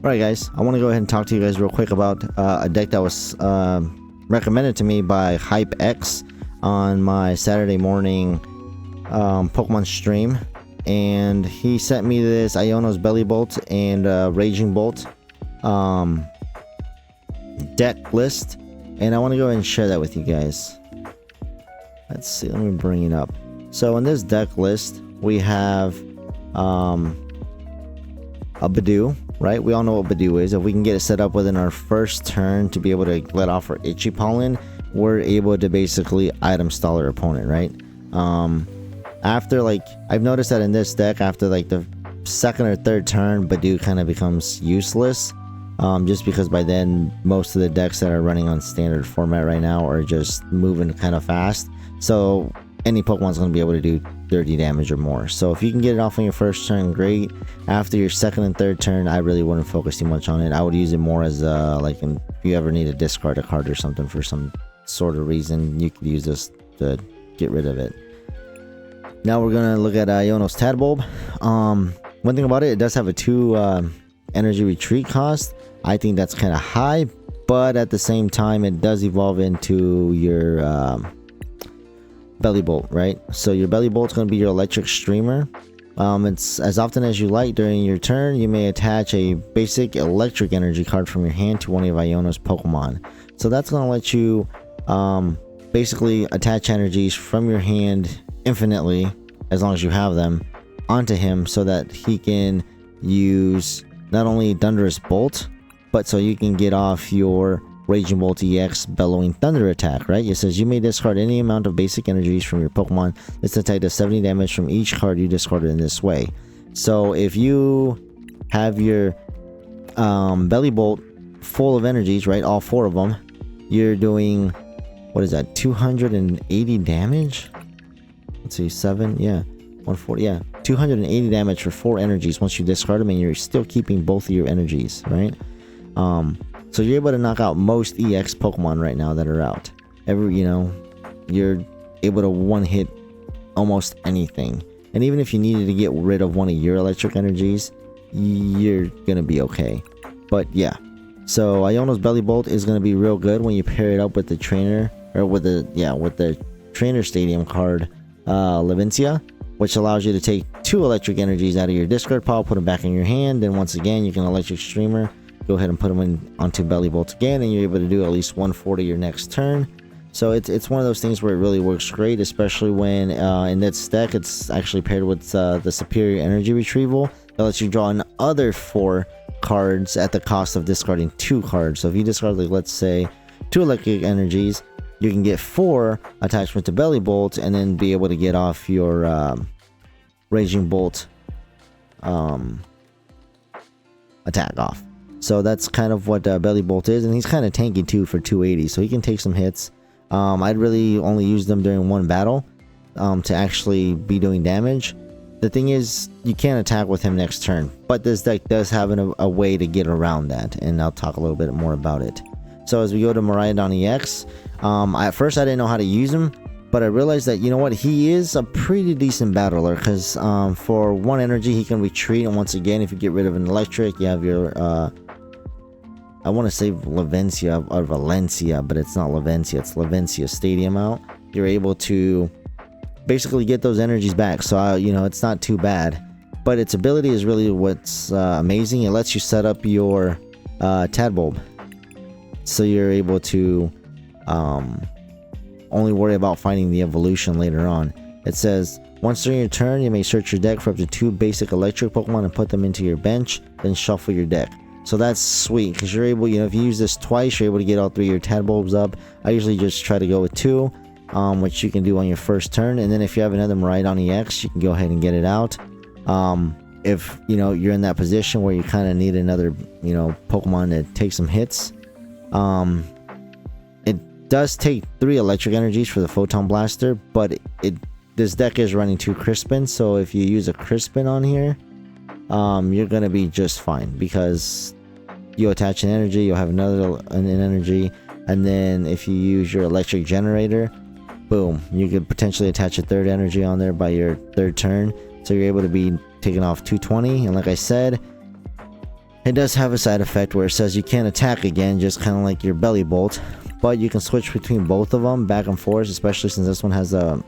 Alright guys, I want to go ahead and talk to you guys real quick about a deck that was recommended to me by HypeX on my Saturday morning Pokemon stream. And he sent me this Iono's Bellibolt and Raging Bolt deck list. And I want to go ahead and share that with you guys. Let's see, let me bring it up. So in this deck list, we have a Budew, right? We all know what Budew is. If we can get it set up within our first turn to be able to let off our Itchy Pollen, we're able to basically item stall our opponent, right? After, like, I've noticed that in this deck, after like the second or third turn, Budew kind of becomes useless. Just because by then, most of the decks that are running on standard format right now are just moving kind of fast. So any Pokemon's going to be able to do 30 damage or more. So if you can get it off on your first turn, great. After your second and third turn, I really wouldn't focus too much on it. I would use it more as if you ever need to discard a card or something for some sort of reason, you could use this to get rid of it. Now we're going to look at Iono's Tadbulb. One thing about it, it does have a 2 energy retreat cost. I think that's kind of high, but at the same time, it does evolve into your Bellibolt, right? So your Bellibolt's going to be your electric streamer. It's as often as you like during your turn, you may attach a basic electric energy card from your hand to one of Iono's Pokemon. So that's going to let you basically attach energies from your hand infinitely, as long as you have them, onto him so that he can use not only Thunderous Bolt, but so you can get off your Raging Bolt EX Bellowing Thunder attack, right? It says you may discard any amount of basic energies from your Pokemon. This attack does 70 damage from each card you discarded in this way. So if you have your Bellibolt full of energies, right, all 4 of them, you're doing, what is that, 280 damage? Let's see, 7, yeah, 140, yeah, 280 damage for 4 energies once you discard them, and you're still keeping both of your energies, right? So you're able to knock out most EX Pokemon right now that are out. You're able to one-hit almost anything. And even if you needed to get rid of one of your electric energies, you're gonna be okay. But yeah, so Iono's Bellibolt is gonna be real good when you pair it up with the trainer, or with the trainer stadium card, Levincia, which allows you to take 2 electric energies out of your discard pile, put them back in your hand, and once again you can electric streamer, go ahead and put them onto Bellibolt again, and you're able to do at least 140 your next turn. So it's one of those things where it really works great, especially when in this deck it's actually paired with the Superior Energy Retrieval that lets you draw another 4 cards at the cost of discarding 2 cards. So if you discard, like, let's say 2 electric energies, you can get 4 attachment to Bellibolt and then be able to get off your Raging Bolt attack off. So that's kind of what Bellibolt is, and he's kind of tanky too for 280, so he can take some hits. I'd really only use them during one battle to actually be doing damage. The thing is, you can't attack with him next turn, but this deck does have a way to get around that, and I'll talk a little bit more about it. So as we go to Miraidon EX, at first I didn't know how to use him, but I realized that, you know what, he is a pretty decent battler, because for 1 energy he can retreat, and once again, if you get rid of an electric, you have your I want to say Levincia or Valencia, but it's not Levincia, it's Levincia Stadium out. You're able to basically get those energies back, so it's not too bad. But its ability is really what's amazing. It lets you set up your Tadbulb, so you're able to only worry about finding the evolution later on. It says, once during your turn, you may search your deck for up to 2 basic electric Pokemon and put them into your bench, then shuffle your deck. So that's sweet, because you're able, if you use this twice, you're able to get all 3 of your Tadbulbs up. I usually just try to go with 2, which you can do on your first turn, and then if you have another Miraidon EX, you can go ahead and get it out. If you're in that position where you kind of need another Pokemon to take some hits, it does take 3 electric energies for the Photon Blaster, but this deck is running 2 Crispin, so if you use a Crispin on here, you're gonna be just fine, because you attach an energy, you'll have an energy, and then if you use your Electric Generator, boom, you could potentially attach a 3rd energy on there by your 3rd turn, so you're able to be taking off 220. And like I said, It does have a side effect where it says you can't attack again, just kind of like your Bellibolt, but you can switch between both of them back and forth, especially since this one has a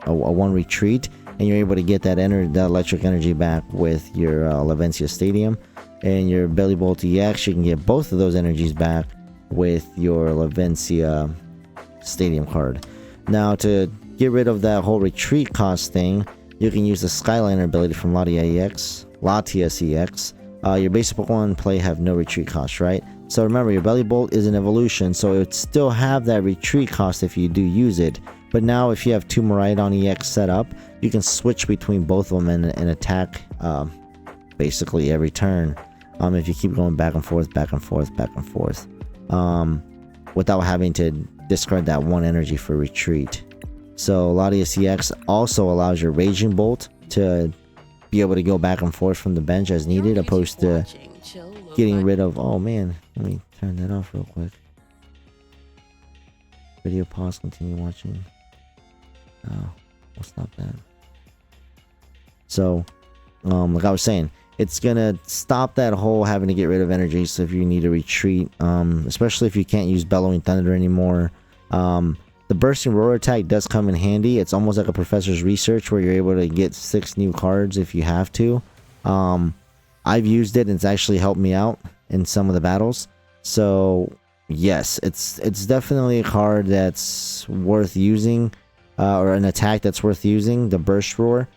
one retreat, and you're able to get that electric energy back with your Levincia Stadium. And your Bellibolt EX, you can get both of those energies back with your Levincia Stadium card. Now, to get rid of that whole retreat cost thing, you can use the Skyliner ability from Latias EX. Your basic Pokemon play have no retreat cost, right? So remember, your Bellibolt is an evolution, so it would still have that retreat cost if you do use it. But now, if you have two Miraidon EX set up, you can switch between both of them and attack basically every turn. If you keep going back and forth, without having to discard that one energy for retreat. So Latias EX also allows your Raging Bolt to be able to go back and forth from the bench as needed, opposed to getting rid of... Oh man, let me turn that off real quick. Video pause, continue watching. Oh, we'll stop that. So, like I was saying, it's gonna stop that whole having to get rid of energy. So if you need to retreat, especially if you can't use Bellowing Thunder anymore, the Bursting Roar attack does come in handy. It's almost like a Professor's Research where you're able to get 6 new cards if you have to. I've used it and it's actually helped me out in some of the battles. So yes, it's definitely a card that's worth using, or an attack that's worth using, the Burst Roar.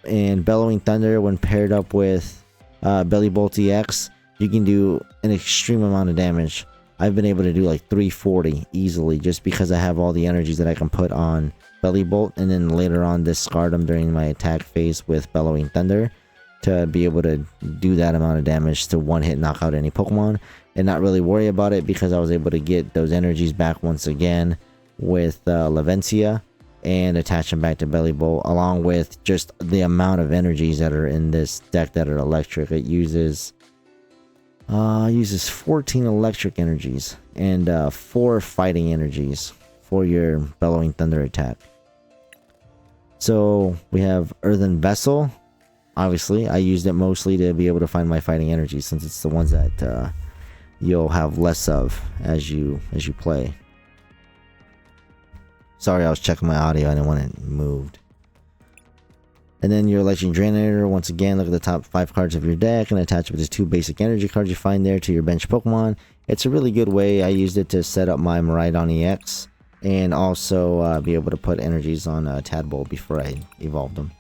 And Bellowing Thunder, when paired up with Bellibolt EX, you can do an extreme amount of damage. I've been able to do like 340 easily, just because I have all the energies that I can put on Bellibolt, and then later on discard them during my attack phase with Bellowing Thunder to be able to do that amount of damage to one-hit knock out any Pokemon, and not really worry about it because I was able to get those energies back once again with Levincia and attach them back to Bellibolt, along with just the amount of energies that are in this deck that are electric. It uses 14 electric energies and 4 fighting energies for your Bellowing Thunder attack. So we have Earthen Vessel. Obviously, I used it mostly to be able to find my fighting energies, since it's the ones that you'll have less of as you play. Sorry, I was checking my audio. I didn't want it moved. And then your Electric Generator, once again, look at the top 5 cards of your deck and attach it with the 2 basic energy cards you find there to your bench Pokemon. It's a really good way. I used it to set up my Miraidon EX and also be able to put energies on Tadbulb before I evolved them.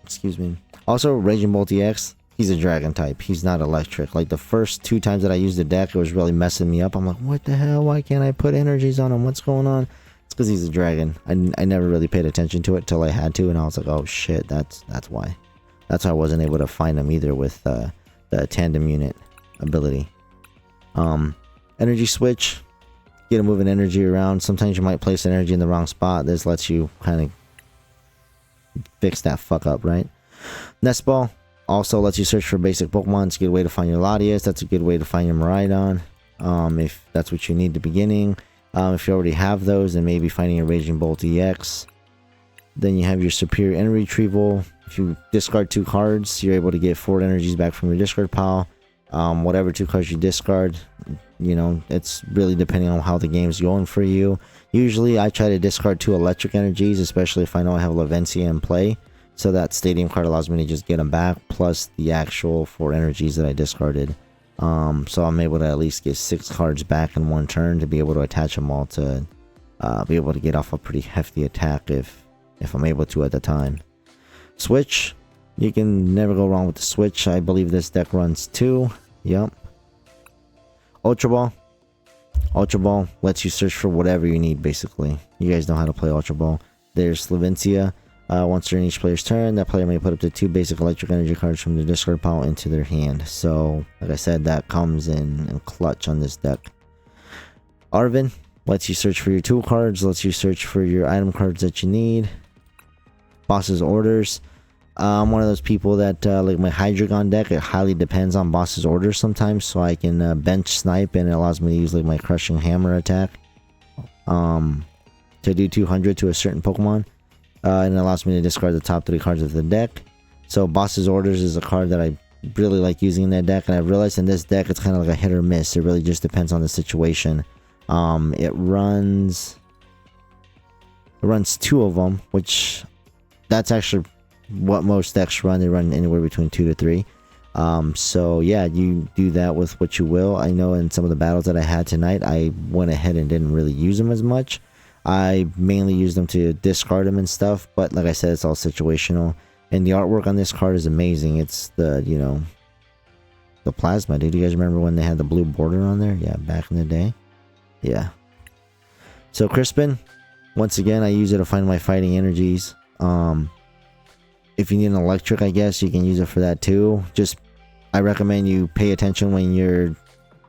Excuse me. Also, Raging Bolt EX, he's a dragon type. He's not electric. Like the first 2 times that I used the deck, it was really messing me up. I'm like, what the hell? Why can't I put energies on him? What's going on? It's because he's a dragon. I never really paid attention to it till I had to, and I was like, oh shit, that's why. That's why I wasn't able to find him either with the tandem unit ability. Energy switch, get a moving energy around. Sometimes you might place energy in the wrong spot. This lets you kind of fix that fuck up, right? Nest Ball also lets you search for basic Pokemon. It's a good way to find your Latias. That's a good way to find your Miraidon, if that's what you need at the beginning. If you already have those, then maybe finding a Raging Bolt EX. Then you have your Superior Energy Retrieval. If you discard 2 cards, you're able to get 4 energies back from your discard pile. Whatever 2 cards you discard, you know, it's really depending on how the game's going for you. Usually I try to discard 2 electric energies, especially if I know I have Levincia in play. So that Stadium card allows me to just get them back, plus the actual 4 energies that I discarded. So I'm able to at least get 6 cards back in one turn to be able to attach them all to be able to get off a pretty hefty attack if I'm able to at the time. Switch, you can never go wrong with the Switch. I believe this deck runs 2. Yep. Ultra Ball. Ultra Ball lets you search for whatever you need, basically. You guys know how to play Ultra Ball. There's Levincia. Once during each player's turn, that player may put up to 2 basic electric energy cards from their discard pile into their hand. So, like I said, that comes in clutch on this deck. Arven lets you search for your tool cards, lets you search for your item cards that you need. Boss's Orders. I'm one of those people that, like my Hydreigon deck, it highly depends on Boss's Orders sometimes, so I can bench snipe, and it allows me to use like my Crushing Hammer attack to do 200 to a certain Pokemon. And it allows me to discard the top 3 cards of the deck. So Boss's Orders is a card that I really like using that deck, and I've realized in this deck it's kind of like a hit or miss. It really just depends on the situation. It runs two of them, which that's actually what most decks run. They run anywhere between 2 to 3. So yeah, you do that with what you will. I know in some of the battles that I had tonight, I went ahead and didn't really use them as much. I mainly used them to discard them and stuff, but like I said, it's all situational. And the artwork on this card is amazing. It's the, you know, the plasma, dude. You guys remember when they had the blue border on there? Yeah, back in the day. Yeah. So Crispin, once again, I use it to find my fighting energies. If you need an electric, I guess you can use it for that too. Just, I recommend you pay attention when you're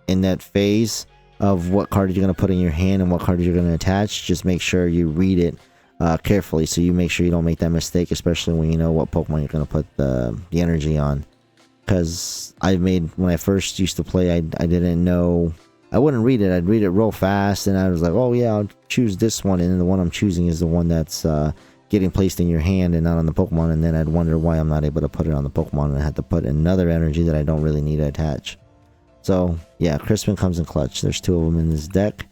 in that phase of what card you're going to put in your hand and what card you're going to attach. Just make sure you read it carefully, so you make sure you don't make that mistake, especially when you know what Pokemon you're going to put the energy on. Because when I first used to play, I didn't know, I wouldn't read it. I'd read it real fast, and I was like, oh yeah, I'll choose this one, and then the one I'm choosing is the one that's getting placed in your hand and not on the Pokemon, and then I'd wonder why I'm not able to put it on the Pokemon, and I had to put another energy that I don't really need to attach. So yeah, Crispin comes in clutch. There's 2 of them in this deck.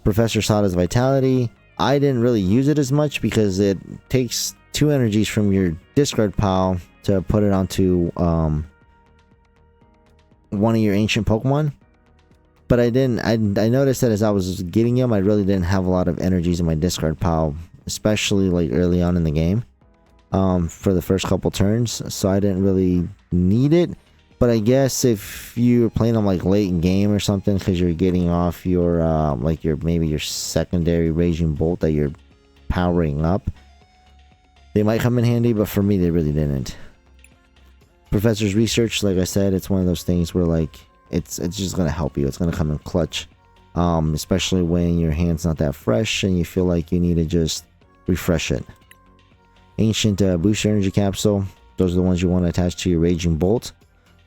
Professor Sada's Vitality, I didn't really use it as much because it takes 2 energies from your discard pile to put it onto one of your ancient Pokemon. But I noticed that as I was getting them, I really didn't have a lot of energies in my discard pile, especially like early on in the game, for the first couple turns. So I didn't really need it. But I guess if you're playing them like late in game or something, because you're getting off your maybe your secondary Raging Bolt that you're powering up, they might come in handy. But for me, they really didn't. Professor's Research, like I said, it's one of those things where like it's just gonna help you. It's gonna come in clutch, especially when your hand's not that fresh and you feel like you need to just refresh it. Ancient Booster Energy Capsule, those are the ones you want to attach to your Raging Bolt.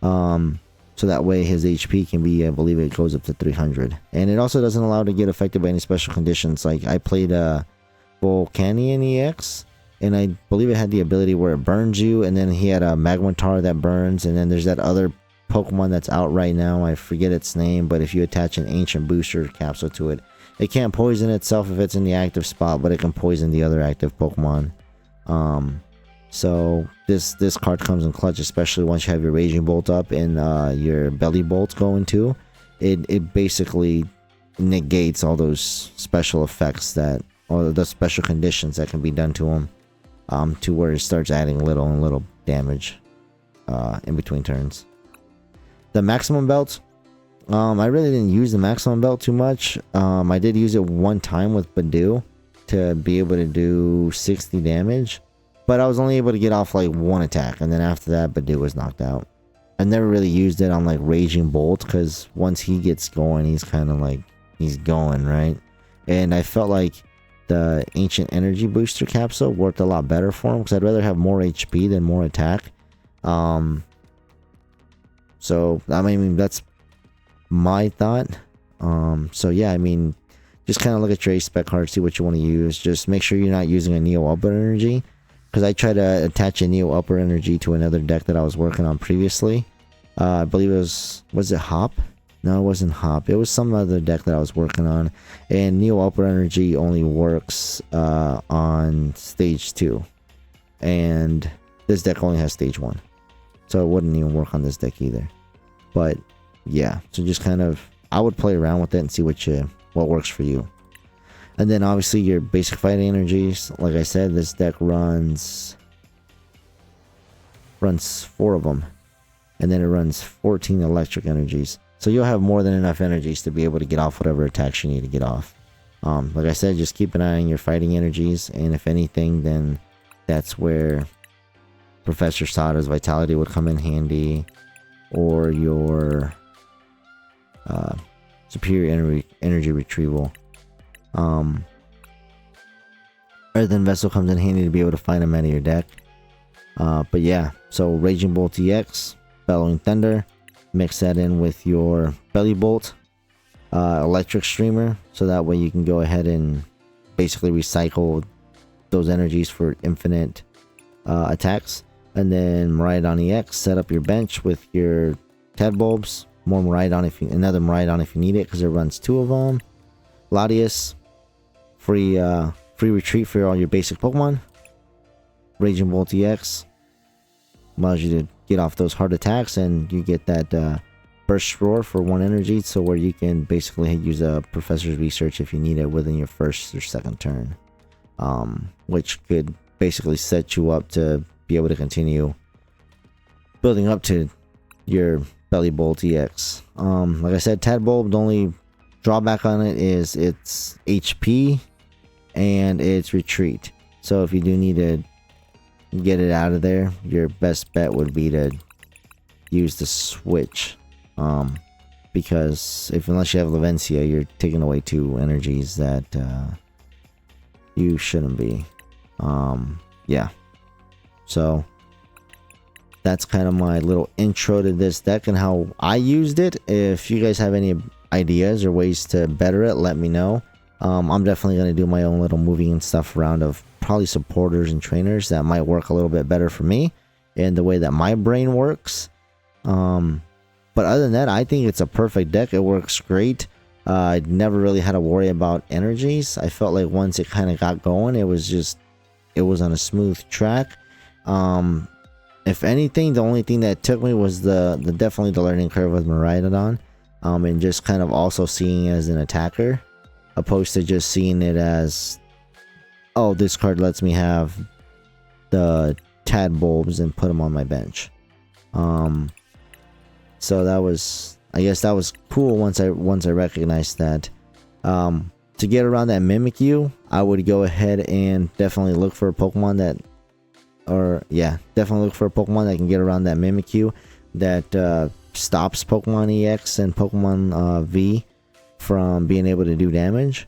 So that way his HP can be, I believe it goes up to 300. And it also doesn't allow to get affected by any special conditions. Like I played Volcanion EX, and I believe it had the ability where it burns you, and then he had a Magnetar that burns, and then there's that other Pokemon that's out right now, I forget its name, but if you attach an Ancient Booster Capsule to it, it can't poison itself if it's in the active spot, but it can poison the other active Pokemon. So this card comes in clutch, especially once you have your Raging Bolt up and your Bellibolt going too. It basically negates all those special effects or the special conditions that can be done to them, to where it starts adding little and little damage in between turns. The Maximum Belt, I really didn't use the Maximum Belt too much. I did use it one time with Budew to be able to do 60 damage. But I was only able to get off like 1 attack, and then after that, Budew was knocked out. I never really used it on like Raging Bolt, because once he gets going, he's kind of like, he's going, right? And I felt like the Ancient Energy Booster Capsule worked a lot better for him, because I'd rather have more HP than more attack. So, I mean, that's my thought. So yeah, I mean, just kind of look at your ace spec card, see what you want to use. Just make sure you're not using a Neo Upper Energy. Because I tried to attach a Neo Upper Energy to another deck that I was working on previously. I believe it was it Hop? No, it wasn't Hop. It was some other deck that I was working on. And Neo Upper Energy only works on Stage 2. And this deck only has Stage 1. So it wouldn't even work on this deck either. But yeah, so just kind of, I would play around with it and see what works for you. And then obviously your basic fighting energies. Like I said, this deck runs 4 of them. And then it runs 14 electric energies. So you'll have more than enough energies to be able to get off whatever attacks you need to get off. Like I said, just keep an eye on your fighting energies. And if anything, then that's where Professor Sada's Vitality would come in handy. Or your Superior Energy Retrieval. Earthen Vessel comes in handy to be able to find them out of your deck. But yeah, so Raging Bolt EX, Bellowing Thunder, mix that in with your Bellibolt, Electric Streamer, so that way you can go ahead and basically recycle those energies for infinite attacks. And then Miraidon EX, set up your bench with your Tadbulbs. More Miraidon if you, another Miraidon if you need it, because it runs 2 of them. Latias, free retreat for all your basic Pokemon. Raging Bolt EX allows you to get off those hard attacks, and you get that burst roar for 1 energy, so where you can basically use a Professor's Research if you need it within your first or second turn, which could basically set you up to be able to continue building up to your Bellibolt EX. Like I said, Tadbulb, the only drawback on it is its HP and its retreat. So if you do need to get it out of there, your best bet would be to use the switch, because unless you have Levincia, you're taking away 2 energies that you shouldn't be. Yeah, so that's kind of my little intro to this deck and how I used it. If you guys have any ideas or ways to better it, let me know. I'm definitely going to do my own little moving and stuff around of probably supporters and trainers that might work a little bit better for me and the way that my brain works. But other than that, I think it's a perfect deck. It works great. I never really had to worry about energies. I felt like once it kind of got going, it was on a smooth track. If anything, the only thing that took me was definitely the learning curve with Miraidon, and just kind of also seeing it as an attacker, opposed to just seeing it as, oh, this card lets me have the Tadbulbs and put them on my bench. So that was, I guess that was cool once I recognized that. To get around that Mimikyu, I would go ahead and definitely look for a Pokemon that, definitely look for a Pokemon that can get around that Mimikyu that stops Pokemon EX and Pokemon V from being able to do damage.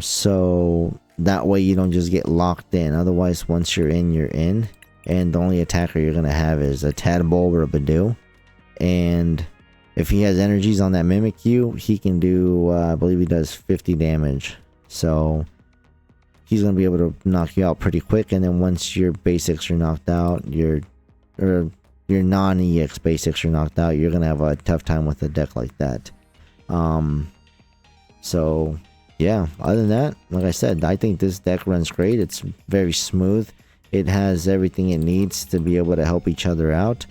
So that way you don't just get locked in. Otherwise, once you're in, you're in. And the only attacker you're going to have is a Tadbulb or a Budew. And if he has energies on that Mimikyu, he can do, I believe he does 50 damage. So he's going to be able to knock you out pretty quick. And then once your basics are knocked out, your non-EX basics are knocked out, you're going to have a tough time with a deck like that. So yeah, other than that, like I said, I think this deck runs great. It's very smooth. It has everything it needs to be able to help each other out.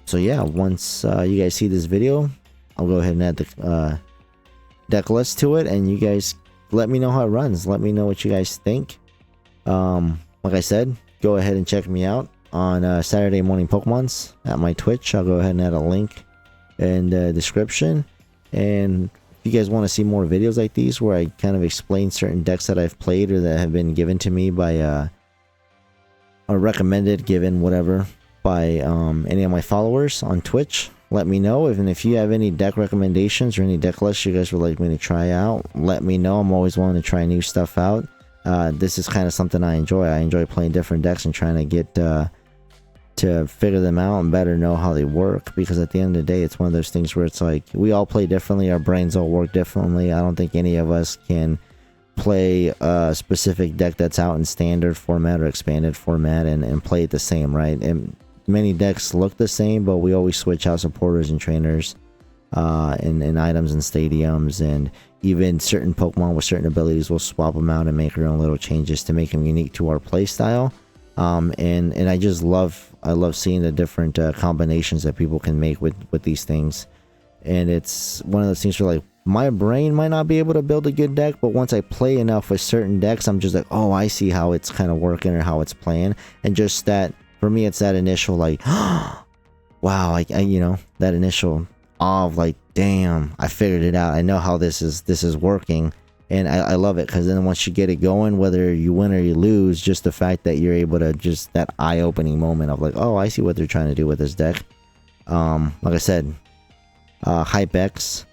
So yeah, once you guys see this video, I'll go ahead and add the deck list to it, and you guys let me know how it runs. Let me know what you guys think. Like I said, go ahead and check me out on Saturday Morning Pokemons at my Twitch. I'll go ahead and add a link in the description. And if you guys want to see more videos like these where I kind of explain certain decks that I've played or that have been given to me by or recommended, given, whatever, by any of my followers on Twitch, let me know. And if you have any deck recommendations or any deck lists you guys would like me to try out, let me know. I'm always willing to try new stuff out. This is kind of something I enjoy. I enjoy playing different decks and trying to get to figure them out and better know how they work, because at the end of the day, it's one of those things where it's like we all play differently, our brains all work differently. I don't think any of us can play a specific deck that's out in standard format or expanded format and play it the same, right? And many decks look the same, but we always switch out supporters and trainers and items and stadiums, and even certain Pokemon with certain abilities, we'll swap them out and make our own little changes to make them unique to our play style. And I just love seeing the different combinations that people can make with these things. And it's one of those things where, like, my brain might not be able to build a good deck, but once I play enough with certain decks, I'm just like, oh, I see how it's kind of working or how it's playing. And just that, for me, it's that initial, like, wow, I you know, that initial awe of, like, damn, I figured it out. I know how this is working. And I love it, because then once you get it going, whether you win or you lose, just the fact that you're able to, just that eye-opening moment of like, oh, I see what they're trying to do with this deck. Like I said, HypeX,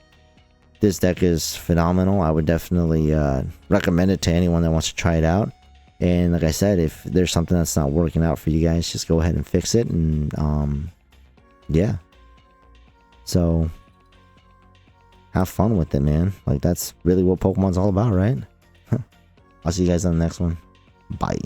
this deck is phenomenal. I would definitely recommend it to anyone that wants to try it out. And like I said, if there's something that's not working out for you guys, just go ahead and fix it. And yeah, so have fun with it, man. Like, that's really what Pokemon's all about, right? I'll see you guys on the next one. Bye.